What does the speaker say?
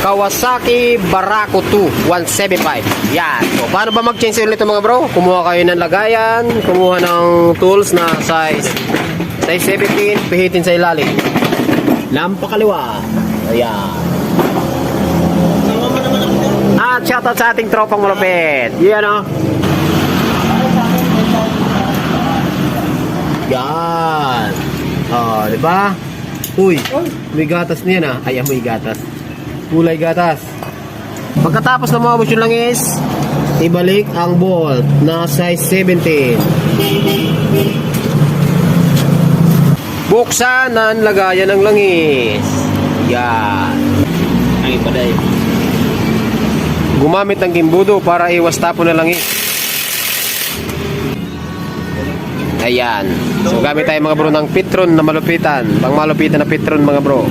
Kawasaki Barako 2 175. Yan. So, paano ba mag-change oil nito mga bro? Kumuha kayo ng lagayan, kumuha ng tools na size 17, pihitin sa ilalim. Lampa kaliwa. Ayan. At shoutout sa ating tropang malupit. Yan o. Yan. Oh, di ba? Uy, may gatas niyan ah. Ay, may gatas. Kulay gatas. Pagkatapos na maubos yung langis, ibalik ang bolt na size 17. Buksan ang lagayan ng langis. Yan. Ay, paday. Gumamit ng gimbudo para iwas tapo na langis. Ayan. So gamit tayo mga bro ng Pitron na malupitan. Pang malupitan na Pitron mga bro.